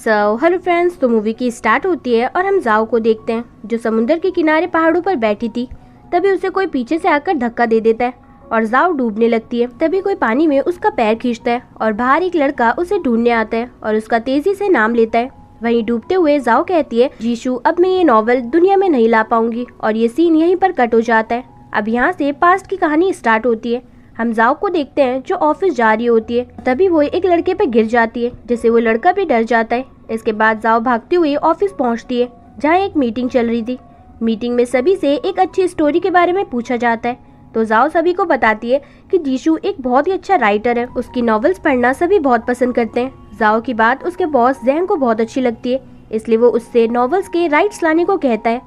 Hello friends, तो movie की start होती है और हम जाओ को देखते हैं जो समुद्र के किनारे पहाड़ों पर बैठी थी। तभी उसे कोई पीछे से आकर धक्का दे देता है और जाओ डूबने लगती है। तभी कोई पानी में उसका पैर खींचता है और बाहर एक लड़का उसे ढूंढने आता है और उसका तेजी से नाम लेता है। वहीं डूबते हुए जाओ कहती है, जीशु अब मैं ये नॉवल दुनिया में नहीं ला पाऊंगी, और ये सीन यहीं पर कट हो जाता है। अब यहाँ से पास्ट की कहानी स्टार्ट होती है। हम जाओ को देखते हैं जो ऑफिस जा रही होती है। तभी वो एक लड़के पे गिर जाती है, जिससे वो लड़का भी डर जाता है। इसके बाद जाओ भागती हुई ऑफिस पहुंचती है, जहाँ एक मीटिंग चल रही थी। मीटिंग में सभी से एक अच्छी स्टोरी के बारे में पूछा जाता है। तो जाओ सभी को बताती है कि जीशु एक बहुत ही अच्छा राइटर है, उसकी नॉवेल्स पढ़ना सभी बहुत पसंद करते हैं। जाओ की बात उसके बॉस जैंग को बहुत अच्छी लगती है, इसलिए वो उससे नॉवेल्स के राइट्स लाने को कहता है।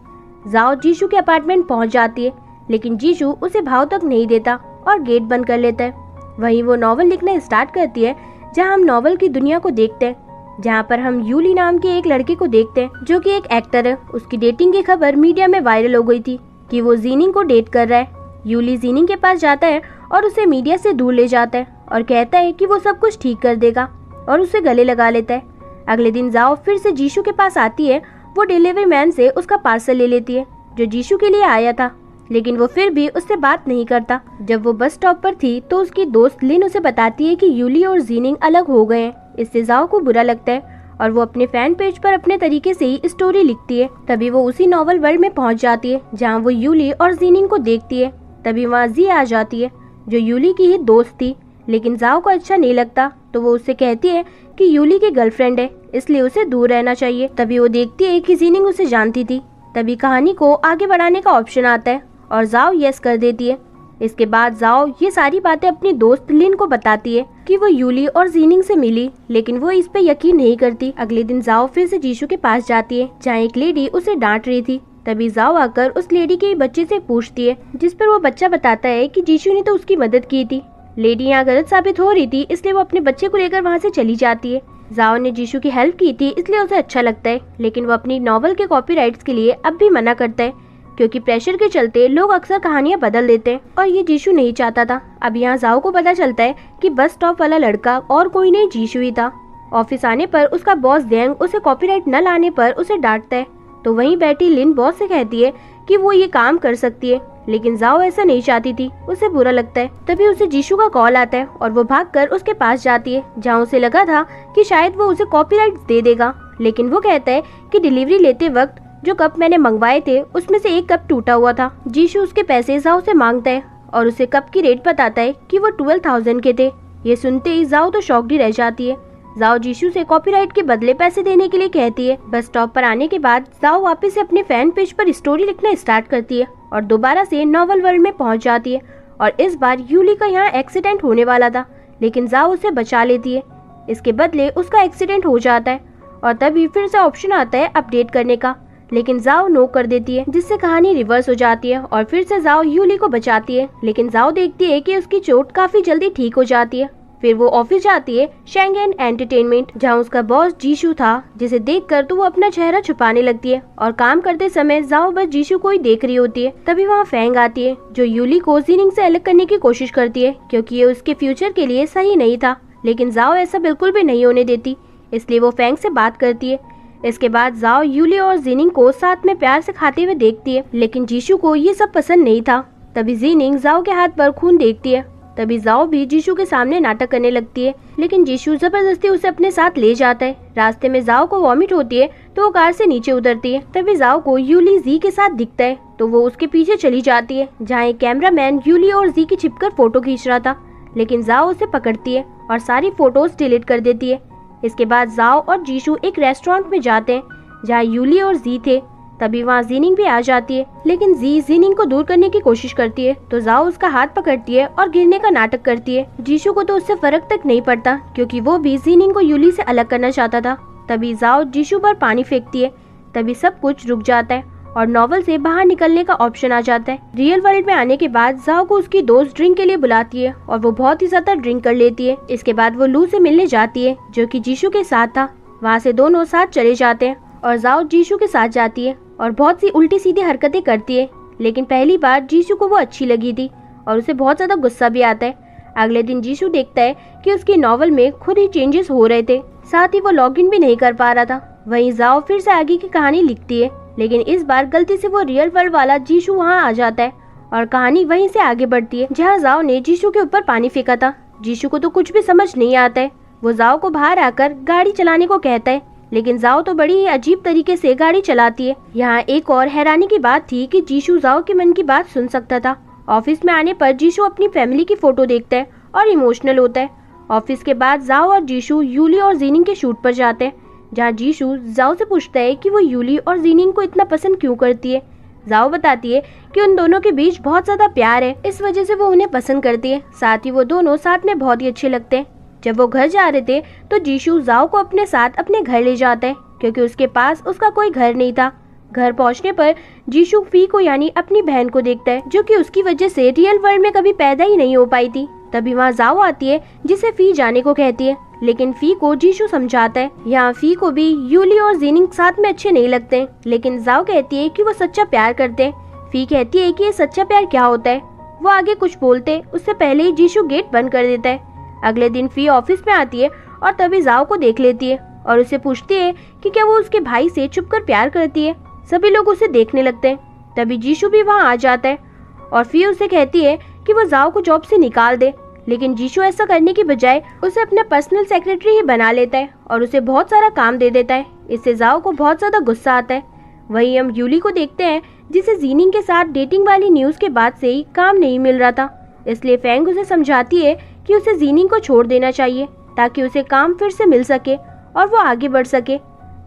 जाओ जीशु के अपार्टमेंट पहुंच जाती है, लेकिन जीशु उसे भाव तक नहीं देता और गेट बंद कर लेता है। वहीं वो नॉवल लिखना स्टार्ट करती है, जहां हम नॉवल की दुनिया को देखते हैं, जहां पर हम यूली नाम के एक लड़के को देखते हैं जो कि एक एक्टर है। उसकी डेटिंग की खबर मीडिया में वायरल हो गई थी कि वो जीनिंग को डेट कर रहा है। यूली जीनिंग के पास जाता है और उसे मीडिया से दूर ले जाता है और कहता है कि वो सब कुछ ठीक कर देगा और उसे गले लगा लेता है। अगले दिन जाओ फिर से जीशु के पास आती है। वो डिलीवरी मैन से उसका पार्सल ले लेती है जो जीशु के लिए आया था, लेकिन वो फिर भी उससे बात नहीं करता। जब वो बस स्टॉप पर थी तो उसकी दोस्त लिन उसे बताती है कि यूली और जीनिंग अलग हो गए हैं। इससे जाओ को बुरा लगता है और वो अपने फैन पेज पर अपने तरीके से ही स्टोरी लिखती है। तभी वो उसी नॉवल वर्ल्ड में पहुंच जाती है जहां वो यूली और जीनिंग को देखती है। तभी वहाँ जी आ जाती है जो यूली की ही दोस्त थी, लेकिन जाओ को अच्छा नहीं लगता, तो वो उससे कहती है कि यूली की गर्लफ्रेंड है, इसलिए उसे दूर रहना चाहिए। तभी वो देखती है कि जीनिंग उसे जानती थी। तभी कहानी को आगे बढ़ाने का ऑप्शन आता है और जाओ यस कर देती है। इसके बाद जाओ ये सारी बातें अपनी दोस्त लिन को बताती है कि वो यूली और जीनिंग से मिली, लेकिन वो इस पे यकीन नहीं करती। अगले दिन जाओ फिर से जीशु के पास जाती है, जहाँ एक लेडी उसे डांट रही थी। तभी जाओ आकर उस लेडी के बच्चे से पूछती है, जिस पर वो बच्चा बताता है कि जीशु ने तो उसकी मदद की थी। लेडी यहाँ गलत साबित हो रही थी, इसलिए वो अपने बच्चे को लेकर वहाँ से चली जाती है। जाओ ने जीशु की हेल्प की थी, इसलिए उसे अच्छा लगता है, लेकिन वो अपनी नॉवल के कॉपीराइट्स के लिए अब भी मना करता है, क्योंकि प्रेशर के चलते लोग अक्सर कहानियां बदल देते हैं और ये जीशु नहीं चाहता था। अब यहाँ जाओ को पता चलता है कि बस स्टॉप वाला लड़का और कोई नहीं जीशु ही था। ऑफिस आने पर उसका बॉस जैंग उसे कॉपीराइट न लाने पर उसे डांटता है। तो वहीं बैठी लिन बॉस से कहती है कि वो ये काम कर सकती है, लेकिन जाओ ऐसा नहीं चाहती थी, उसे बुरा लगता है। तभी उसे जीशु का कॉल आता है और वो भागकर उसके पास जाती है, जहाँ उसे लगा था कि शायद वो उसे कॉपीराइट दे देगा, लेकिन वो कहता है कि डिलीवरी लेते वक्त जो कप मैंने मंगवाए थे उसमें से एक कप टूटा हुआ था। जीशु उसके पैसे जाओ से मांगता है और उसे कप की रेट बताता है कि वो 12,000 के थे। ये सुनते ही जाओ तो शॉक्ड ही रह जाती है। जाओ जीशु से कॉपीराइट के बदले पैसे देने के लिए कहती है। बस स्टॉप पर आने के बाद जाओ वापस से अपने फैन पेज पर स्टोरी लिखना स्टार्ट करती है और दोबारा से नॉवल वर्ल्ड में पहुंच जाती है। और इस बार यूली का यहाँ एक्सीडेंट होने वाला था, लेकिन जाओ उसे बचा लेती है। इसके बदले उसका एक्सीडेंट हो जाता है और तभी फिर से ऑप्शन आता है अपडेट करने का, लेकिन जाओ नो कर देती है, जिससे कहानी रिवर्स हो जाती है और फिर से जाओ यूली को बचाती है। लेकिन जाओ देखती है कि उसकी चोट काफी जल्दी ठीक हो जाती है। फिर वो ऑफिस जाती है शेंगेन एंटरटेनमेंट, जहाँ उसका बॉस जीशु था, जिसे देखकर तो वो अपना चेहरा छुपाने लगती है और काम करते समय जाओ बस जीशु को ही देख रही होती है। तभी वहाँ फैंग आती है जो यूली को जीनिंग से अलग करने की कोशिश करती है, क्योंकि ये उसके फ्यूचर के लिए सही नहीं था, लेकिन जाओ ऐसा बिल्कुल भी नहीं होने देती, इसलिए वो फैंग से बात करती है। इसके बाद जाओ यूली और जीनिंग को साथ में प्यार से खाते हुए देखती है, लेकिन जीशु को ये सब पसंद नहीं था। तभी जीनिंग जाओ के हाथ पर खून देखती है। तभी जाओ भी जीशु के सामने नाटक करने लगती है, लेकिन जीशु जबरदस्ती उसे अपने साथ ले जाता है। रास्ते में जाओ को वॉमिट होती है तो वो कार से नीचे उतरती है। तभी जाओ को यूली जी के साथ दिखता है, तो वो उसके पीछे चली जाती है, जहाँ एक कैमरामैन यूली और जी की छिपकर फोटो खींच रहा था, लेकिन जाओ उसे पकड़ती है और सारी फोटोज डिलीट कर देती है। इसके बाद जाओ और जीशु एक रेस्टोरेंट में जाते हैं जहाँ यूली और जी थे। तभी वहाँ जीनिंग भी आ जाती है, लेकिन जी जीनिंग को दूर करने की कोशिश करती है, तो जाओ उसका हाथ पकड़ती है और गिरने का नाटक करती है। जीशु को तो उससे फर्क तक नहीं पड़ता, क्योंकि वो भी जीनिंग को यूली से अलग करना चाहता था। तभी जाओ जीशु पर पानी फेंकती है। तभी सब कुछ रुक जाता है और नॉवल से बाहर निकलने का ऑप्शन आ जाता है। रियल वर्ल्ड में आने के बाद जाओ को उसकी दोस्त ड्रिंक के लिए बुलाती है और वो बहुत ही ज्यादा ड्रिंक कर लेती है। इसके बाद वो लू से मिलने जाती है, जो कि जीशु के साथ था। वहाँ से दोनों साथ चले जाते हैं और जाओ जीशु के साथ जाती है और बहुत सी उल्टी सीधी हरकतें करती है, लेकिन पहली बार जीशु को वो अच्छी लगी थी और उसे बहुत ज्यादा गुस्सा भी आता है। अगले दिन जीशु देखता है कि उसकी नॉवल में खुद ही चेंजेस हो रहे थे। साथ ही वो लॉगिन भी नहीं कर पा रहा था। वहीं जाओ फिर से आगे की कहानी लिखती है, लेकिन इस बार गलती से वो रियल वर्ल्ड वाला जीशु वहाँ आ जाता है और कहानी वहीं से आगे बढ़ती है जहाँ जाओ ने जीशु के ऊपर पानी फेंका था। जीशु को तो कुछ भी समझ नहीं आता है। वो जाओ को बाहर आकर गाड़ी चलाने को कहता है, लेकिन जाओ तो बड़ी ही अजीब तरीके से गाड़ी चलाती है। यहाँ एक और हैरानी की बात थी कि जीशु जाओ के मन की बात सुन सकता था। ऑफिस में आने पर जीशु अपनी फैमिली की फोटो देखता है और इमोशनल होता है। ऑफिस के बाद जाओ और जीशु यूली और जीनिंग के शूट पर जाते हैं, जहाँ जीशु जाओ से पूछता है कि वो यूली और जीनिंग को इतना पसंद क्यों करती है। जाओ बताती है कि उन दोनों के बीच बहुत ज्यादा प्यार है, इस वजह से वो उन्हें पसंद करती है। साथ ही वो दोनों साथ में बहुत ही अच्छे लगते हैं। जब वो घर जा रहे थे तो जीशु जाओ को अपने साथ अपने घर ले जाता है, क्योंकि उसके पास उसका कोई घर नहीं था। घर पहुंचने पर जीशु फी को यानी अपनी बहन को देखता है, जो कि उसकी वजह से रियल वर्ल्ड में कभी पैदा ही नहीं हो पाई थी। तभी वहाँ जाओ आती है जिसे फी जाने को कहती है, लेकिन फी को जीशु समझाता है। यहाँ फी को भी यूली और जीनिंग साथ में अच्छे नहीं लगते, लेकिन जाओ कहती है कि वो सच्चा प्यार करते हैं। फी कहती है कि ये सच्चा प्यार क्या होता है। वो आगे कुछ बोलते उससे पहले ही जीशु गेट बंद कर देता है। अगले दिन फी ऑफिस में आती है और तभी जाओ को देख लेती है और उसे पूछती है कि क्या वो उसके भाई से छुपकर प्यार करती है। सभी लोग उसे देखने लगते हैं। तभी जीशु भी वहाँ आ जाता है और फी उसे कहती है कि वो जाओ को जॉब से निकाल दे, लेकिन जीशु ऐसा करने की बजाय उसे अपना पर्सनल सेक्रेटरी ही बना लेता है और उसे बहुत सारा काम दे देता है। इससे जाओ को बहुत ज्यादा गुस्सा आता है। वहीं हम यूली को देखते हैं, जिसे जीनिंग के साथ डेटिंग वाली न्यूज के बाद से ही काम नहीं मिल रहा था, इसलिए फैंग उसे समझाती है कि उसे जीनिंग को छोड़ देना चाहिए ताकि उसे काम फिर से मिल सके और वो आगे बढ़ सके।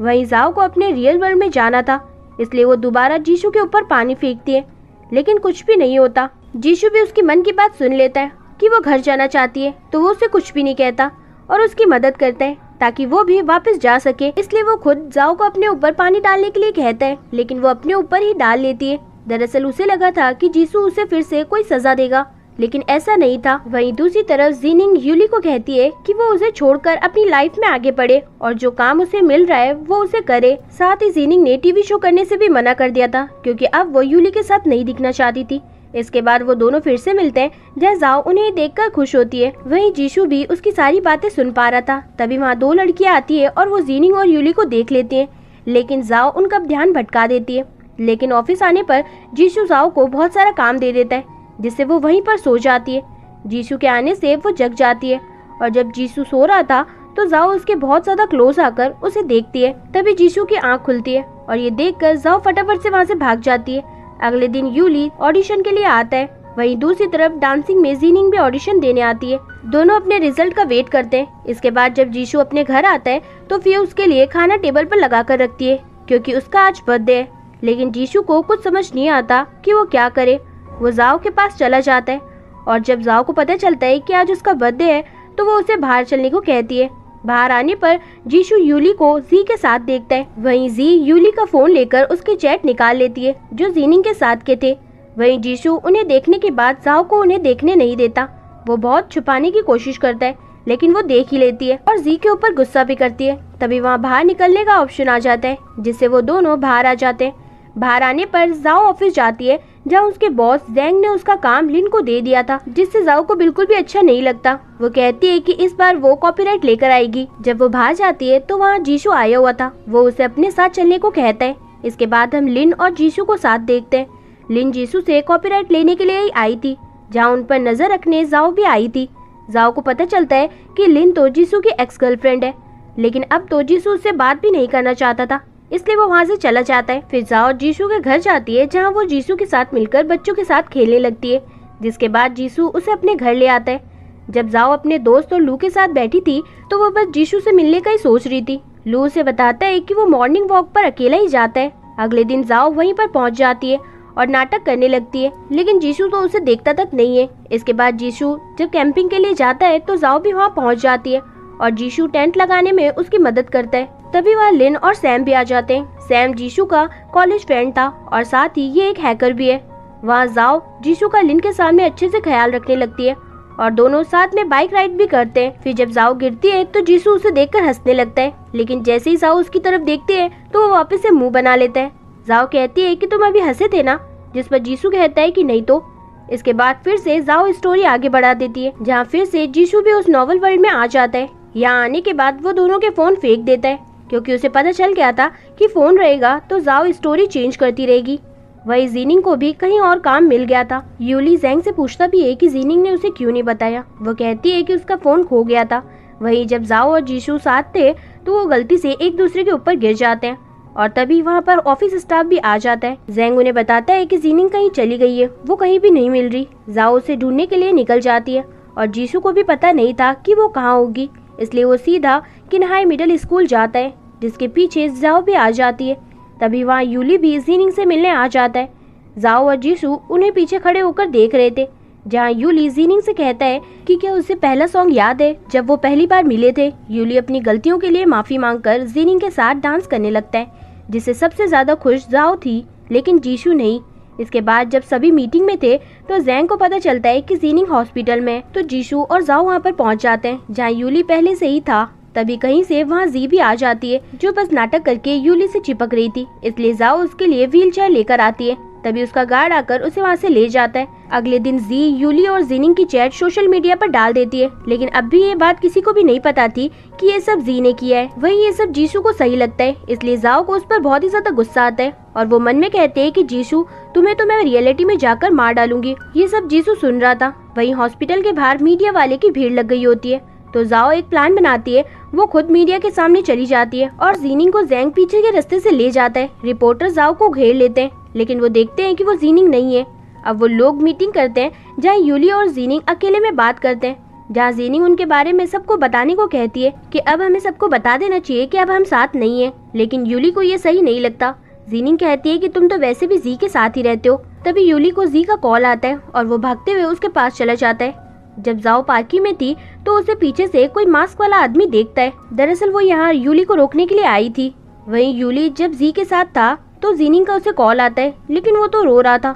वहीं जाओ को अपने रियल वर्ल्ड में जाना था, इसलिए वो दोबारा जीशु के ऊपर पानी फेंकती है, लेकिन कुछ भी नहीं होता। जीशु भी उसकी मन की बात सुन लेता है कि वो घर जाना चाहती है, तो वो उसे कुछ भी नहीं कहता और उसकी मदद करता है ताकि वो भी वापस जा सके। इसलिए वो खुद जाओ को अपने ऊपर पानी डालने के लिए कहता है, लेकिन वो अपने ऊपर ही डाल लेती है। दरअसल उसे लगा था कि जीशु उसे फिर से कोई सजा देगा, लेकिन ऐसा नहीं था। वहीं दूसरी तरफ जीनिंग यूली को कहती है कि वो उसे छोड़कर अपनी लाइफ में आगे बढ़े और जो काम उसे मिल रहा है वो उसे करे। साथ ही जीनिंग ने टीवी शो करने से भी मना कर दिया था, क्योंकि अब वो यूली के साथ नहीं दिखना चाहती थी। इसके बाद वो दोनों फिर से मिलते हैं, जहाँ जाओ उन्हें देखकर खुश होती है। वहीं जीशु भी उसकी सारी बातें सुन पा रहा था। तभी वहाँ दो लड़कियाँ आती है और वो जीनिंग और यूली को देख लेती है, लेकिन जाओ उनका ध्यान भटका देती है। लेकिन ऑफिस आने पर जीशु जाओ को बहुत सारा काम दे देता है, जिससे वो वहीं पर सो जाती है। जीशु के आने से वो जग जाती है और जब जीशु सो रहा था तो जाओ उसके बहुत ज्यादा क्लोज आकर उसे देखती है। तभी जीशु की आंख खुलती है और ये देखकर जाओ फटाफट से वहाँ से भाग जाती है। अगले दिन यूली ऑडिशन के लिए आता है। वहीं दूसरी तरफ डांसिंग में जीनिंग भी ऑडिशन देने आती है। दोनों अपने रिजल्ट का वेट करते हैं। इसके बाद जब जीशु अपने घर आता है तो फिर उसके लिए खाना टेबल पर लगा कर रखती है, क्योंकि उसका आज बर्थडे है। लेकिन जीशु को कुछ समझ नहीं आता कि वो क्या करे। वो जाओ के पास चला जाता है और जब जाओ को पता चलता है कि आज उसका बर्थडे है तो वो उसे बाहर चलने को कहती है। बाहर आने पर जीशु यूली को जी के साथ देखता है। वहीं जी यूली का फोन लेकर उसके चैट निकाल लेती है जो जीनिंग के साथ के थे। वहीं जीशु उन्हें देखने के बाद जाओ को उन्हें देखने नहीं देता। वो बहुत छुपाने की कोशिश करता है, लेकिन वो देख ही लेती है और जी के ऊपर गुस्सा भी करती है। तभी वहाँ बाहर निकलने का ऑप्शन आ जाता है, जिससे वो दोनों बाहर आ जाते हैं। बाहर आने पर जाओ ऑफिस जाती है, जहाँ उसके बॉस जैंग ने उसका काम लिन को दे दिया था, जिससे जाओ को बिल्कुल भी अच्छा नहीं लगता। वो कहती है कि इस बार वो कॉपीराइट लेकर आएगी। जब वो बाहर जाती है तो वहाँ जीशु आया हुआ था। वो उसे अपने साथ चलने को कहता है। इसके बाद हम लिन और जीशु को साथ देखते हैं। लिन जीशु से कॉपीराइट लेने के लिए ही आई थी, जहाँ उन पर नजर रखने जाओ भी आई थी। जाओ को पता चलता है कि लिन तो जीशु की एक्स गर्लफ्रेंड है, लेकिन अब तो जीशु उससे बात भी नहीं करना चाहता था, इसलिए वो वहाँ से चला जाता है। फिर जाओ जीशु के घर जाती है, जहाँ वो जीशु के साथ मिलकर बच्चों के साथ खेलने लगती है, जिसके बाद जीशु उसे अपने घर ले आता है। जब जाओ अपने दोस्त और लू के साथ बैठी थी तो वो बस जीशु से मिलने का ही सोच रही थी। लू उसे बताता है कि वो मॉर्निंग वॉक पर अकेला ही जाता है। अगले दिन जाओ वहीं पर पहुंच जाती है और नाटक करने लगती है, लेकिन जीशु तो उसे देखता तक नहीं है। इसके बाद जीशु जब कैंपिंग के लिए जाता है तो जाओ भी वहाँ पहुँच जाती है और जीशु टेंट लगाने में उसकी मदद करता है। तभी वहाँ लिन और सैम भी आ जाते हैं। सैम जीशु का कॉलेज फ्रेंड था और साथ ही ये एक हैकर भी है। वहाँ जाओ जीशु का लिन के सामने अच्छे से ख्याल रखने लगती है और दोनों साथ में बाइक राइड भी करते हैं। फिर जब जाओ गिरती है तो जीशु उसे देखकर हंसने लगता है, लेकिन जैसे ही जाओ उसकी तरफ देखती है तो वो वापस से मुंह बना लेता है। जाओ कहती है कि तुम अभी हंसे थे ना, जिस पर जीशु कहता है कि नहीं तो। इसके बाद फिर से जाओ स्टोरी आगे बढ़ा देती है, जहाँ फिर से जीशु भी उस नॉवल वर्ल्ड में आ जाता है। यहाँ आने के बाद वो दोनों के फोन फेंक देता है, क्योंकि उसे पता चल गया था कि फोन रहेगा तो जाओ स्टोरी चेंज करती रहेगी। वही जीनिंग को भी कहीं और काम मिल गया था। यूली जैंग से पूछता भी है कि जीनिंग ने उसे क्यों नहीं बताया। वो कहती है कि उसका फोन खो गया था। वही जब जाओ और जीशू साथ थे तो वो गलती से एक दूसरे के ऊपर गिर जाते हैं और तभी वहाँ पर ऑफिस स्टाफ भी आ जाता है। जैंग उन्हें बताता है कि जीनिंग कहीं चली गई है, वो कहीं भी नहीं मिल रही। जाओ उसे ढूंढने के लिए निकल जाती है और जीशू को भी पता नहीं था कि वो कहाँ होगी, इसलिए वो सीधा किन्हाई मिडिल स्कूल जाता है, जिसके पीछे जाओ भी आ जाती है। तभी वहाँ यूली भी जीनिंग से मिलने आ जाता है। जाओ और जीशू उन्हें पीछे खड़े होकर देख रहे थे, जहाँ यूली जीनिंग से कहता है कि क्या उसे पहला सॉन्ग याद है जब वो पहली बार मिले थे। यूली अपनी गलतियों के लिए माफी मांगकर जीनिंग के साथ डांस करने लगता है, जिससे सबसे ज्यादा खुश जाओ थी, लेकिन जीशू नहीं। इसके बाद जब सभी मीटिंग में थे तो जैंग को पता चलता है कि जीनिंग हॉस्पिटल में है, तो जीशू और जाओ वहाँ पर पहुँच जाते हैं जहाँ यूली पहले से ही था। तभी कहीं से वहाँ जी भी आ जाती है, जो बस नाटक करके यूली से चिपक रही थी, इसलिए जाओ उसके लिए व्हील चेयर लेकर आती है। तभी उसका गार्ड आकर उसे वहाँ से ले जाता है। अगले दिन जी यूली और जीनिंग की चैट सोशल मीडिया पर डाल देती है, लेकिन अब भी ये बात किसी को भी नहीं पता थी कि ये सब जी ने किया है। वहीं ये सब जीशू को सही लगता है, इसलिए जाओ को उस पर बहुत ही ज्यादा गुस्सा आता है और वो मन में कहते हैं कि जीशू तुम्हें तो मैं रियलिटी में जाकर मार डालूंगी। ये सब जीशू सुन रहा था। वहीं हॉस्पिटल के बाहर मीडिया वाले की भीड़ लग गई होती है, तो जाओ एक प्लान बनाती है। वो खुद मीडिया के सामने चली जाती है और जीनिंग को जैंग पीछे के रास्ते से ले जाता है। रिपोर्टर जाओ को घेर लेते हैं, लेकिन वो देखते हैं कि वो जीनिंग नहीं है। अब वो लोग मीटिंग करते हैं जहाँ यूली और जीनिंग अकेले में बात करते हैं, जहाँ जीनिंग उनके बारे में सबको बताने को कहती है कि अब हमें सबको बता देना चाहिए कि अब हम साथ नहीं है, लेकिन यूली को ये सही नहीं लगता। जीनिंग कहती है कि तुम तो वैसे भी जी के साथ ही रहते हो। तभी यूली को जी का कॉल आता है और वो भागते हुए उसके पास चला जाता है। जब जाओ पार्किंग में थी तो उसे पीछे से कोई मास्क वाला आदमी देखता है। दरअसल वो यहाँ यूली को रोकने के लिए आई थी। वहीं यूली जब जी के साथ था तो जीनिंग का उसे कॉल आता है, लेकिन वो तो रो रहा था।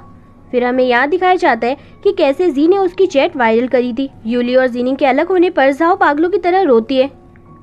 फिर हमें यहाँ दिखाया जाता है कि कैसे जी ने उसकी चैट वायरल करी थी। यूली और जीनिंग के अलग होने पर जाओ पागलों की तरह रोती है।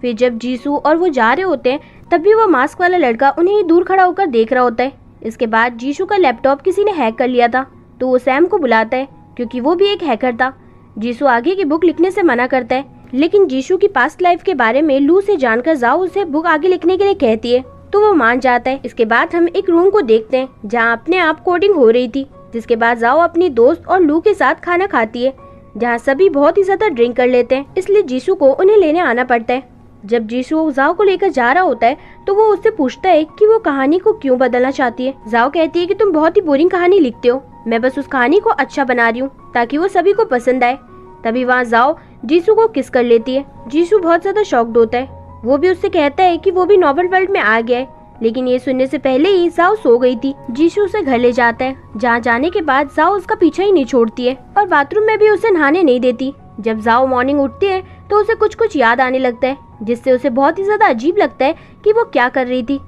फिर जब जीसू और वो जा रहे होते हैं तब भी वो मास्क वाला लड़का उन्हें दूर खड़ा होकर देख रहा होता है। इसके बाद जीशू का लैपटॉप किसी ने हैक कर लिया था, तो वो सैम को बुलाता है क्योंकि वो भी एक हैकर था। जीशू आगे की बुक लिखने से मना करता है, लेकिन जीशू की पास्ट लाइफ के बारे में लू से जानकर जाओ उसे बुक आगे लिखने के लिए कहती है, तो वो मान जाता है। इसके बाद हम एक रूम को देखते हैं जहाँ अपने आप कोडिंग हो रही थी, जिसके बाद जाओ अपनी दोस्त और लू के साथ खाना खाती है, जहाँ सभी बहुत ही ज्यादा ड्रिंक कर लेते हैं, इसलिए जीशू को उन्हें लेने आना पड़ता है। जब जीशू जाओ को लेकर जा रहा होता है तो वो उससे पूछता है कि वो कहानी को क्यों बदलना चाहती है। जाओ कहती है कि तुम बहुत ही बोरिंग कहानी लिखते हो, मैं बस उस कहानी को अच्छा बना रही हूँ ताकि वो सभी को पसंद आए। तभी वहाँ जाओ जीशू को किस कर लेती है। जीशू बहुत ज्यादा शॉक्ड होता है। वो भी उससे कहता है कि वो भी नॉवल वर्ल्ड में आ गया है, लेकिन ये सुनने से पहले ही जाओ सो गई थी। जीशू उसे घर ले जाता है, जहाँ जाने के बाद जाओ उसका पीछा ही नहीं छोड़ती है और बाथरूम में भी उसे नहाने नहीं देती। जब जाओ मॉर्निंग उठती है तो उसे कुछ कुछ याद आने लगता है, जिससे उसे बहुत ही ज्यादा अजीब लगता है कि वो क्या कर रही थी,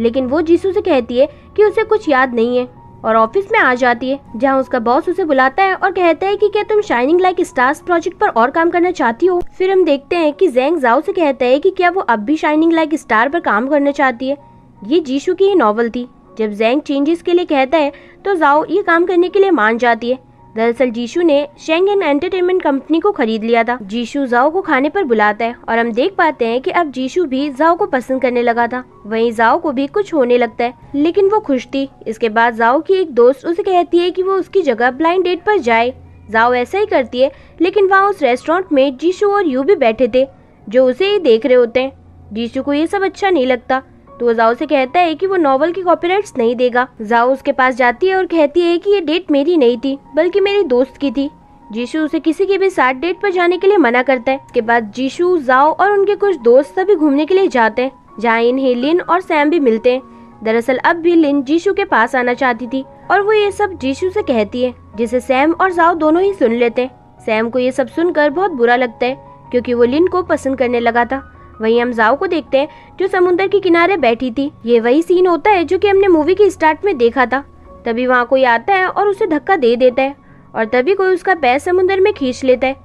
लेकिन वो जीशू से कहती है कि उसे कुछ याद नहीं है और ऑफिस में आ जाती है, जहाँ उसका बॉस उसे बुलाता है और कहता है कि क्या तुम शाइनिंग लाइक स्टार्स प्रोजेक्ट पर और काम करना चाहती हो। फिर हम देखते हैं कि जैंग जाओ से कहता है कि क्या वो अब भी शाइनिंग लाइक स्टार पर काम करना चाहती है। ये जीशू की ही नॉवल थी। जब जैंग चेंजेस के लिए कहता है तो जाओ ये काम करने के लिए मान जाती है। दरअसल जीशू ने शेंगेन एंटरटेनमेंट कंपनी को खरीद लिया था। जीशू जाओ को खाने पर बुलाता है और हम देख पाते हैं कि अब जीशू भी जाओ को पसंद करने लगा था। वहीं जाओ को भी कुछ होने लगता है, लेकिन वो खुश थी। इसके बाद जाओ की एक दोस्त उसे कहती है कि वो उसकी जगह ब्लाइंड डेट पर जाए। जाओ ऐसा ही करती है, लेकिन वहाँ उस रेस्टोरेंट में जीशू और यू भी बैठे थे जो उसे ही देख रहे होते हैं। जीशू को ये सब अच्छा नहीं लगता, तो जाओ से कहता है कि वो नॉवल की कॉपीराइट्स नहीं देगा। जाओ उसके पास जाती है और कहती है कि ये डेट मेरी नहीं थी बल्कि मेरी दोस्त की थी। जीशू उसे किसी के भी साथ डेट पर जाने के लिए मना करता है। इसके बाद जीशू, जाओ और उनके कुछ दोस्त सभी घूमने के लिए जाते हैं, जहाँ इन्हें लिन और सैम भी मिलते हैं। दरअसल अब भी लिन जीशू के पास आना चाहती थी और वो ये सब जीशू से कहती है, जिसे सैम और जाओ दोनों ही सुन लेते हैं। सैम को ये सब सुनकर बहुत बुरा लगता है क्योंकि वो लिन को पसंद करने लगा था। वहीं हम जाओ को देखते हैं जो समुद्र के किनारे बैठी थी। ये वही सीन होता है जो कि हमने मूवी के स्टार्ट में देखा था। तभी वहाँ कोई आता है और उसे धक्का दे देता है और तभी कोई उसका पैर समुद्र में खींच लेता है।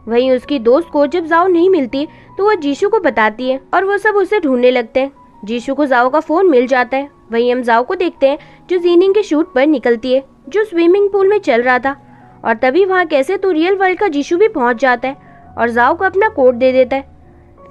वहीं उसकी दोस्त को जब जाओ नहीं मिलती तो वो जीशू को बताती है और वो सब उसे ढूंढने लगते हैं। जीशू को जाओ का फोन मिल जाता है। वहीं हम जाओ को देखते हैं जो जीनिंग के शूट पर निकलती है, जो स्विमिंग पूल में चल रहा था। और तभी वहाँ कैसे तो रियल वर्ल्ड का जीशू भी पहुँच जाता है और जाओ को अपना कोड दे देता है।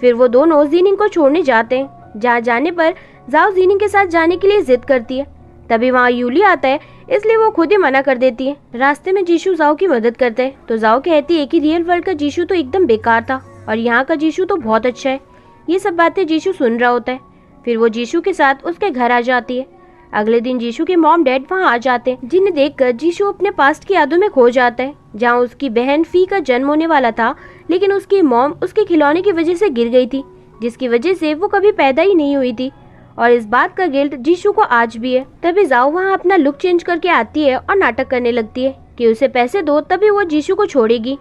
फिर वो दोनों जीनिंग को छोड़ने जाते हैं। जहाँ जाने पर जाओ जीनिंग के साथ जाने के लिए जिद करती है। तभी वहाँ यूली आता है, इसलिए वो खुद ही मना कर देती है। रास्ते में जीशु जाओ की मदद करता है तो जाओ कहती है कि रियल वर्ल्ड का जीशु तो एकदम बेकार था और यहाँ का जीशु तो बहुत अच्छा है। ये सब बातें जीशु सुन रहा होता है। फिर वो जीशु के साथ उसके घर आ जाती है। अगले दिन जीशु के मॉम डैड वहाँ आ जाते हैं, जिन्हें देखकर जीशु अपने पास्ट की यादों में खो जाता है, जहाँ उसकी बहन फी का जन्म होने वाला था, लेकिन उसकी मॉम उसके खिलौने की वजह से गिर गई थी, जिसकी वजह से वो कभी पैदा ही नहीं हुई थी। और इस बात का गिल्ट जीशु को आज भी है। तभी जाओ वहाँ अपना लुक चेंज करके आती है और नाटक करने लगती है कि उसे पैसे दो तभी वो जीशु को छोड़ेगी,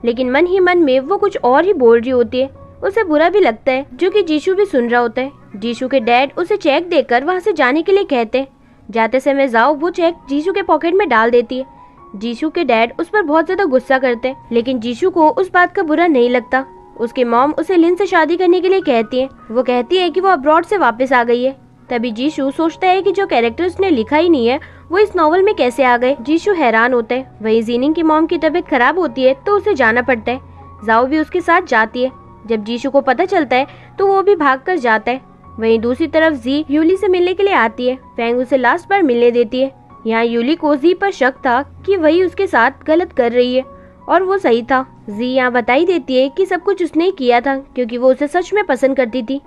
लेकिन मन ही मन में वो कुछ और ही बोल रही होती है। उसे बुरा भी लगता है, जो कि जीशु भी सुन रहा होता है। जीशु के डैड उसे चेक देकर वहाँ से जाने के लिए कहते हैं। जाते समय जाओ वो चेक जीशु के पॉकेट में डाल देती है। जीशु के डैड उस पर बहुत ज्यादा गुस्सा करते हैं, लेकिन जीशु को उस बात का बुरा नहीं लगता। उसकी मॉम उसे लिन से शादी करने के लिए कहती है। वो कहती है कि वो अब्रॉड से वापस आ गई है। तभी जीशु सोचता है कि जो कैरेक्टर उसने लिखा ही नहीं है वो इस नॉवल में कैसे आ गए। जीशु हैरान होता है। वहीं जीनिंग की मॉम की तबीयत खराब होती है तो उसे जाना पड़ता है। जाओ भी उसके साथ जाती है। जब जीशु को पता चलता है तो वो भी भाग कर जाता है। वहीं दूसरी तरफ जी यूली से मिलने के लिए आती है। फैंग उसे लास्ट बार मिलने देती है। यहाँ यूली को जी पर शक था कि वही उसके साथ गलत कर रही है और वो सही था। जी यहाँ बताई देती है कि सब कुछ उसने ही किया था क्योंकि वो उसे सच में पसंद करती थी।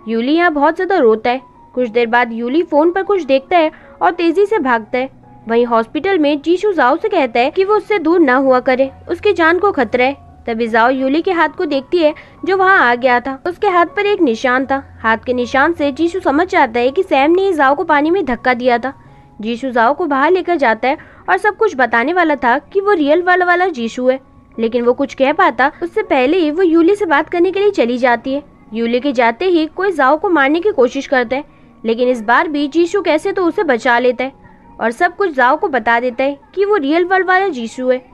यूली यहाँ बहुत ज्यादा रोता है। कुछ देर बाद यूली फोन पर कुछ देखता है और तेजी से भागता है। वहीं हॉस्पिटल में जीशु जाओ से कहता है कि वो उससे दूर ना हुआ करे, उसकी जान को खतरा है। तभी जाओ यूली के हाथ को देखती है जो वहाँ आ गया था। उसके हाथ पर एक निशान था। हाथ के निशान से जीशु समझ जाता है कि सैम ने जाओ को पानी में धक्का दिया था। जीशु जाओ को बाहर लेकर जाता है और सब कुछ बताने वाला था कि वो रियल वर्ल्ड वाला जीशु है, लेकिन वो कुछ कह पाता उससे पहले ही वो यूली से बात करने के लिए चली जाती है। यूली के जाते ही कोई जाओ को मारने की कोशिश करता है, लेकिन इस बार भी जीशु कैसे तो उसे बचा लेता है और सब कुछ जाओ को बता देता है कि वो रियल वर्ल्ड वाला जीशु है।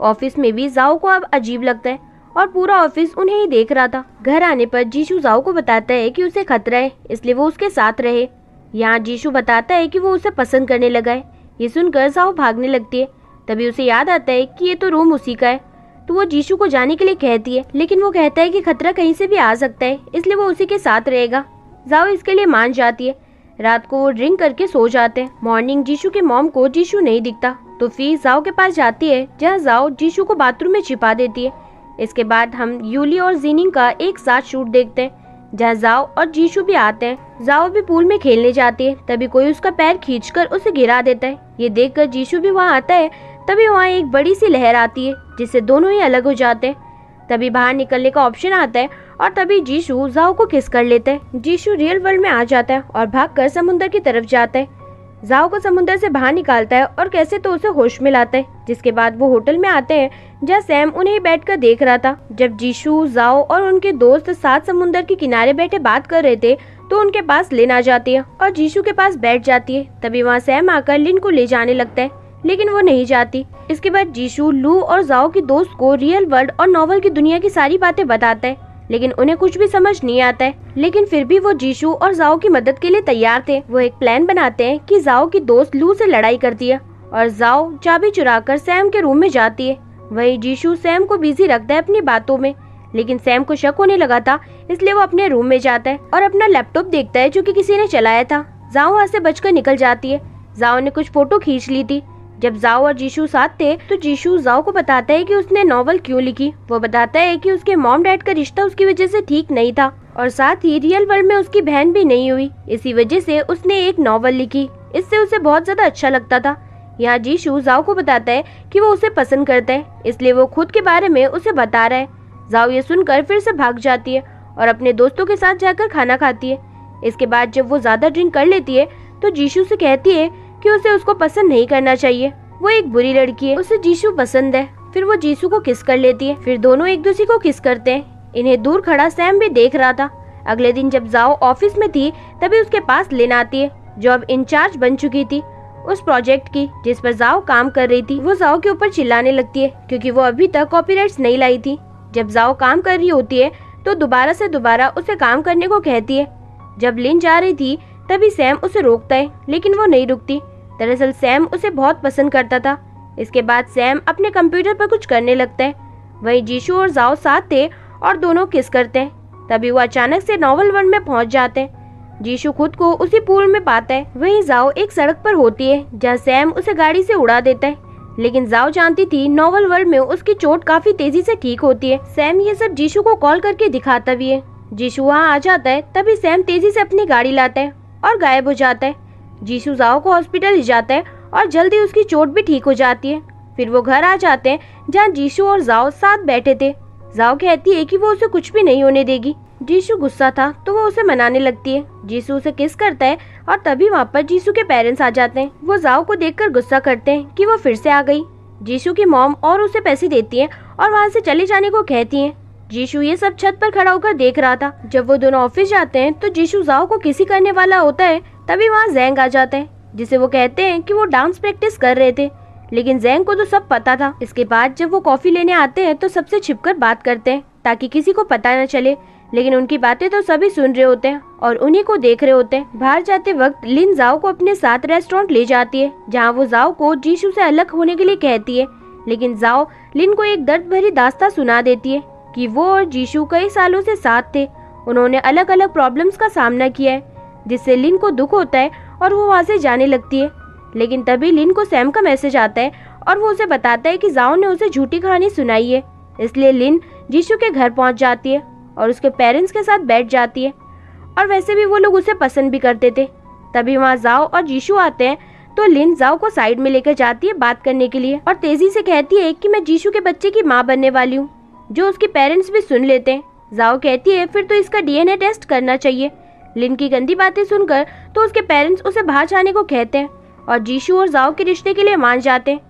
ऑफिस में भी जाओ को अब अजीब लगता है और पूरा ऑफिस उन्हें ही देख रहा था। घर आने पर जीशु जाओ को बताता है कि उसे खतरा है, इसलिए वो उसके साथ रहे। यहाँ जीशु बताता है कि वो उसे पसंद करने लगा है। ये सुनकर जाओ भागने लगती है। तभी उसे याद आता है कि ये तो रूम उसी का है, तो वो जीशु को जाने के लिए कहती है, लेकिन वो कहता है कि खतरा कहीं से भी आ सकता है, इसलिए वो उसी के साथ रहेगा। जाओ इसके लिए मान जाती है। रात को वो ड्रिंक करके सो जाते हैं। मॉर्निंग जीशु के मॉम को जीशु नहीं दिखता तो फी जाओ के पास जाती है, जहाँ जाओ जीशु को बाथरूम में छिपा देती है। इसके बाद हम यूली और जीनिंग का एक साथ शूट देखते हैं, जहाँ जाओ और जीशु भी आते हैं। जाओ भी पूल में खेलने जाती है, तभी कोई उसका पैर खींचकर उसे गिरा देता है। ये देखकर जीशु भी वहाँ आता है। तभी वहाँ एक बड़ी सी लहर आती है जिससे दोनों ही अलग हो जाते हैं। तभी बाहर निकलने का ऑप्शन आता है और तभी जीशु जाओ को किस कर लेता है। जीशु रियल वर्ल्ड में आ जाता है और भागकर समुद्र की तरफ जाता है। जाओ को समुद्र से बाहर निकालता है और कैसे तो उसे होश में लाता है। जिसके बाद वो होटल में आते हैं जहाँ सैम उन्हें बैठकर देख रहा था। जब जीशु, जाओ और उनके दोस्त साथ समुद्र के किनारे बैठे बात कर रहे थे तो उनके पास लिन आ जाती है और जीशु के पास बैठ जाती है। तभी वहाँ सैम आकर लिन को ले जाने लगता है, लेकिन वो नहीं जाती। इसके बाद जीशु लू और जाओ की दोस्त को रियल वर्ल्ड और नॉवल की दुनिया की सारी बातें बताता है, लेकिन उन्हें कुछ भी समझ नहीं आता है। लेकिन फिर भी वो जीशु और जाओ की मदद के लिए तैयार थे। वो एक प्लान बनाते हैं कि जाओ की दोस्त लू से लड़ाई करती है और जाओ चाबी चुराकर सैम के रूम में जाती है। वही जीशु सैम को बिजी रखता है अपनी बातों में, लेकिन सैम को शक होने लगा था, इसलिए वो अपने रूम में जाता है और अपना लैपटॉप देखता है जो कि किसी ने चलाया था। जाओ वहाँ से बचकर निकल जाती है। जाओ ने कुछ फोटो खींच ली थी। जब जाओ और जीशु साथ थे तो जीशु जाओ को बताता है कि उसने नॉवल क्यों लिखी। वो बताता है कि उसके मॉम डैड का रिश्ता उसकी वजह से ठीक नहीं था और साथ ही रियल वर्ल्ड में उसकी बहन भी नहीं हुई, इसी वजह से उसने एक नॉवल लिखी। इससे उसे बहुत ज्यादा अच्छा लगता था। यहाँ जीशु जाओ को बताता है कि वो उसे पसंद करता है, इसलिए वो खुद के बारे में उसे बता रहा है। जाओ ये सुनकर फिर से भाग जाती है और अपने दोस्तों के साथ जाकर खाना खाती है। इसके बाद जब वो ज्यादा ड्रिंक कर लेती है तो जीशु से कहती है कि उसे उसको पसंद नहीं करना चाहिए, वो एक बुरी लड़की है, उसे जीशु पसंद है। फिर वो जीशु को किस कर लेती है। फिर दोनों एक दूसरे को किस करते हैं। इन्हें दूर खड़ा सैम भी देख रहा था। अगले दिन जब जाओ ऑफिस में थी तभी उसके पास लिन आती है, जो अब इंचार्ज बन चुकी थी उस प्रोजेक्ट की जिस पर जाओ काम कर रही थी। वो जाओ के ऊपर चिल्लाने लगती है क्योंकि वो अभी तक कॉपीराइट्स नहीं लाई थी। जब जाओ काम कर रही होती है तो दोबारा से दोबारा उसे काम करने को कहती है। जब लिन जा रही थी तभी सैम उसे रोकता है, लेकिन वो नहीं रुकती। दरअसल सैम उसे बहुत पसंद करता था। इसके बाद सैम अपने कंप्यूटर पर कुछ करने लगता है। वहीं जीशु और जाओ साथ थे और दोनों किस करते हैं। तभी वो अचानक से नॉवल वर्ल्ड में पहुंच जाते हैं। जीशु खुद को उसी पूल में पाता है। वहीं जाओ एक सड़क पर होती है जहाँ सैम उसे गाड़ी से उड़ा देता है, लेकिन जाओ जानती थी नॉवल वर्ल्ड में उसकी चोट काफी तेजी से ठीक होती है। सैम ये सब जीशु को कॉल करके दिखाता भी है। जीशु वहाँ आ जाता है, तभी सैम तेजी से अपनी गाड़ी लाता है और गायब हो जाता है। जीशु जाओ को हॉस्पिटल ले जाता है और जल्दी उसकी चोट भी ठीक हो जाती है। फिर वो घर आ जाते हैं जहाँ जीशु और जाओ साथ बैठे थे। जाओ कहती है कि वो उसे कुछ भी नहीं होने देगी। जीशु गुस्सा था तो वो उसे मनाने लगती है। जीशु उसे किस करता है और तभी वहाँ पर जीशु के पेरेंट्स आ जाते हैं। वो जाओ को देखकर गुस्सा करते हैं कि वो फिर से आ गई। जीशु की मॉम और उसे पैसे देती है और वहाँ से चले जाने को कहती है। जीशु ये सब छत पर खड़ा होकर देख रहा था। जब वो दोनों ऑफिस जाते हैं तो जीशु जाओ को किसी करने वाला होता है, तभी वहाँ जैंग आ जाता है जिसे वो कहते हैं कि वो डांस प्रैक्टिस कर रहे थे, लेकिन जैंग को तो सब पता था। इसके बाद जब वो कॉफी लेने आते हैं तो सबसे छिपकर बात करते हैं ताकि किसी को पता न चले, लेकिन उनकी बातें तो सभी सुन रहे होते हैं और उन्हीं को देख रहे होते हैं। बाहर जाते वक्त लिन जाओ को अपने साथ रेस्टोरेंट ले जाती है जहाँ वो जाओ को जीशु से अलग होने के लिए कहती है, लेकिन जाओ लिन को एक दर्द भरी दास्तां सुना देती है कि वो और जीशु कई सालों से साथ थे। उन्होंने अलग अलग प्रॉब्लम्स का सामना किया है, जिससे लिन को दुख होता है और वो वहाँ से जाने लगती है। लेकिन तभी लिन को सैम का मैसेज आता है और वो उसे बताता है कि जाओ ने उसे झूठी कहानी सुनाई है। इसलिए लिन जीशु के घर पहुँच जाती है और उसके पेरेंट्स के साथ बैठ जाती है, और वैसे भी वो लोग उसे पसंद भी करते थे। तभी वहाँ जाओ और जीशु आते हैं तो लिन जाओ को साइड में लेकर जाती है बात करने के लिए और तेजी से कहती है कि मैं जीशु के बच्चे की माँ बनने वाली हूँ, जो उसके पेरेंट्स भी सुन लेते हैं। जाओ कहती है फिर तो इसका डीएनए टेस्ट करना चाहिए। लिन की गंदी बातें सुनकर तो उसके पेरेंट्स उसे बाहर जाने को कहते हैं और जीशु और जाओ के रिश्ते के लिए मान जाते हैं।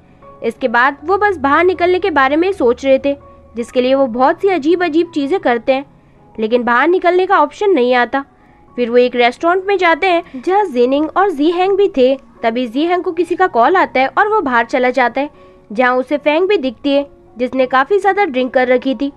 इसके बाद वो बस बाहर निकलने के बारे में सोच रहे थे, जिसके लिए वो बहुत सी अजीब अजीब चीजें करते हैं, लेकिन बाहर निकलने का ऑप्शन नहीं आता। फिर वो एक रेस्टोरेंट में जाते हैं जहाँ जिनिंग और जी हैंग भी थे। तभी जी हैंग को किसी का कॉल आता है और वो बाहर चला जाता है, जहाँ उसे फेंग भी दिखती है जिसने काफी ज्यादा ड्रिंक कर रखी थी।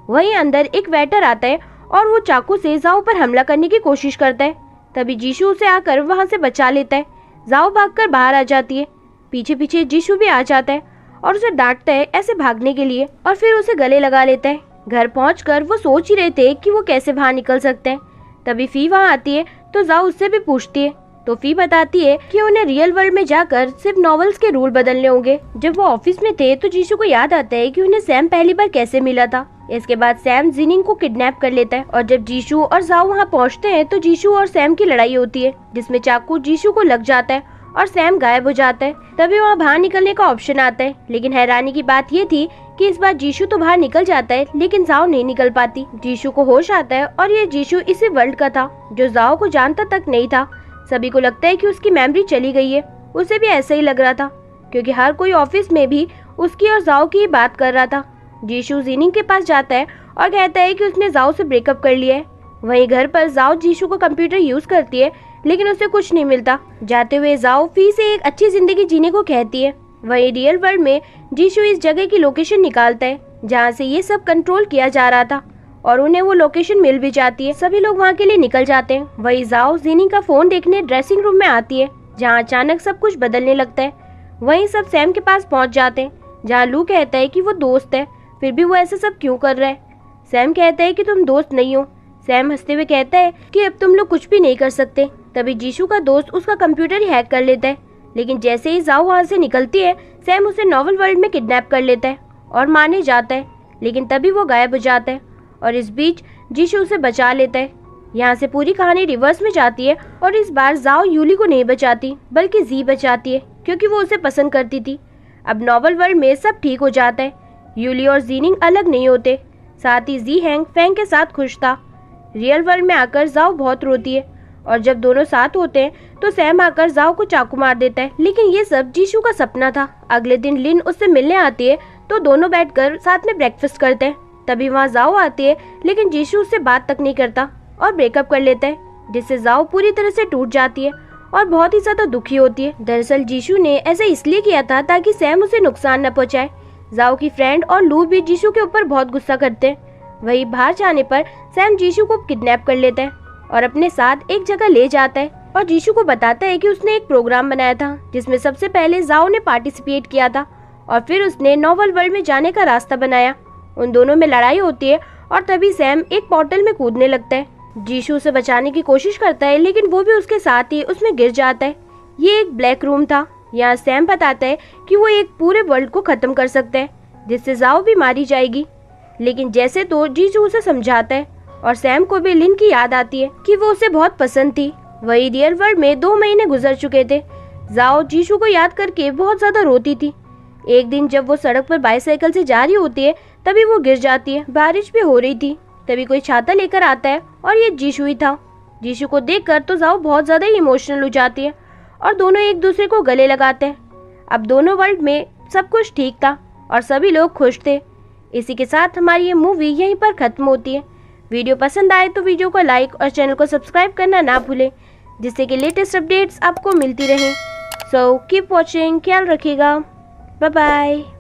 वहीं अंदर एक वेटर आता है और वो चाकू से जाओ पर हमला करने की कोशिश करता है। तभी जीशु उसे आकर वहाँ से बचा लेता है। जाओ भागकर बाहर आ जाती है। पीछे पीछे जीशु भी आ जाता है और उसे डांटता है ऐसे भागने के लिए, और फिर उसे गले लगा लेता है। घर पहुंचकर वो सोच ही रहे थे कि वो कैसे बाहर निकल सकते हैं। तभी फी वहाँ आती है तो जाओ उससे भी पूछती है, तो फी बताती है कि उन्हें रियल वर्ल्ड में जाकर सिर्फ नॉवेल्स के रूल बदलने होंगे। जब वो ऑफिस में थे तो जीशु को याद आता है कि उन्हें सैम पहली बार कैसे मिला था। इसके बाद सैम जिनिंग को किडनैप कर लेता है और जब जीशु और जाओ वहाँ पहुँचते हैं तो जीशु और सैम की लड़ाई होती है, जिसमें चाकू जीशु को लग जाता है और सैम गायब हो जाता है। तभी वहाँ बाहर निकलने का ऑप्शन आता है, लेकिन हैरानी की बात ये थी कि इस बार जीशु तो बाहर निकल जाता है, लेकिन जाओ नहीं निकल पाती। जीशु को होश आता है और ये जीशु इसी वर्ल्ड का था जो जाओ को जानता तक नहीं था। सभी को लगता है कि उसकी मेमोरी चली गई है। उसे भी ऐसा ही लग रहा था, क्योंकि हर कोई ऑफिस में भी उसकी और जाओ की ही बात कर रहा था। जीशु जिनिंग के पास जाता है और कहता है कि उसने जाओ से ब्रेकअप कर लिया है। वहीं घर पर जाओ जीशु को कंप्यूटर यूज करती है, लेकिन उसे कुछ नहीं मिलता। जाते हुए जाओ फी से एक अच्छी जिंदगी जीने को कहती है। वहीं रियल वर्ल्ड में जीशु इस जगह की लोकेशन निकालता है जहाँ से ये सब कंट्रोल किया जा रहा था, और उन्हें वो लोकेशन मिल भी जाती है। सभी लोग वहाँ के लिए निकल जाते हैं। वहीं जाओ जिनिंग का फोन देखने ड्रेसिंग रूम में आती है, जहाँ अचानक सब कुछ बदलने लगता है। वहीं सब सैम के पास पहुँच जाते हैं, जहाँ लू कहता है कि वो दोस्त है, फिर भी वो ऐसा सब क्यों कर रहा है। सैम कहता है कि तुम दोस्त नहीं हो। सैम हंसते हुए कहता है कि अब तुम लोग कुछ भी नहीं कर सकते। तभी जीशु का दोस्त उसका कंप्यूटर ही हैक कर लेता है, लेकिन जैसे ही जाओ वहाँ से निकलती है सैम उसे नॉवल वर्ल्ड में किडनैप कर लेता है और मारने जाता है, लेकिन तभी वो गायब हो जाता है और इस बीच जीशु उसे बचा लेता है। यहाँ से पूरी कहानी रिवर्स में जाती है और इस बार जाओ यूली को नहीं बचाती बल्कि जी बचाती है, क्योंकि वो उसे पसंद करती थी। अब नॉवल वर्ल्ड में सब ठीक हो जाता है। यूली और जीनिंग अलग नहीं होते, साथ ही जी हैंग फैंग के साथ खुश था। रियल वर्ल्ड में आकर जाओ बहुत रोती है और जब दोनों साथ होते हैं तो सैम आकर जाओ को चाकू मार देता है, लेकिन ये सब जीशु का सपना था। अगले दिन लिन उससे मिलने आती है तो दोनों बैठकर साथ में ब्रेकफास्ट करते हैं। तभी वहाँ जाओ आती है, लेकिन जीशु उससे बात तक नहीं करता और ब्रेकअप कर लेता है, जिससे जाओ पूरी तरह से टूट जाती है और बहुत ही ज्यादा दुखी होती है। दरअसल जीशु ने ऐसा इसलिए किया था ताकि सैम उसे नुकसान न पहुँचाए। जाओ की फ्रेंड और लू भी जीशु के ऊपर बहुत गुस्सा करते हैं। वही बाहर जाने पर सैम जीशु को किडनैप कर लेता है और अपने साथ एक जगह ले जाता है और जीशु को बताता है कि उसने एक प्रोग्राम बनाया था जिसमें सबसे पहले जाओ ने पार्टिसिपेट किया था और फिर उसने नॉवल वर्ल्ड में जाने का रास्ता बनाया। उन दोनों में लड़ाई होती है और तभी सैम एक पोर्टल में कूदने लगता है। जीशू उसे बचाने की कोशिश करता है, लेकिन वो भी उसके साथ ही उसमें गिर जाता है। ये एक ब्लैक रूम था। यहाँ सैम बताता है कि वो एक पूरे वर्ल्ड को खत्म कर सकता है, जिससे जाओ भी मारी जाएगी। लेकिन जैसे तो जीशू उसे समझाता है और सैम को भी लिन की याद आती है कि वो उसे बहुत पसंद थी। वही रियल वर्ल्ड में 2 महीने गुजर चुके थे। जाओ जीशू को याद करके बहुत ज्यादा रोती थी। एक दिन जब वो सड़क पर बाइसाइकिल से जा रही होती है, तभी वो गिर जाती है। बारिश भी हो रही थी। तभी कोई छाता लेकर आता है और ये जीशू ही था। जीशू को देखकर तो जाओ बहुत ज्यादा ही इमोशनल हो जाती है और दोनों एक दूसरे को गले लगाते हैं। अब दोनों वर्ल्ड में सब कुछ ठीक था और सभी लोग खुश थे। इसी के साथ हमारी ये मूवी यहीं पर खत्म होती है। वीडियो पसंद आए तो वीडियो को लाइक और चैनल को सब्सक्राइब करना ना भूलें, जिससे कि लेटेस्ट अपडेट्स आपको मिलती रहें। सो कीप वॉचिंग, ख्याल रखिएगा, बाय बाय।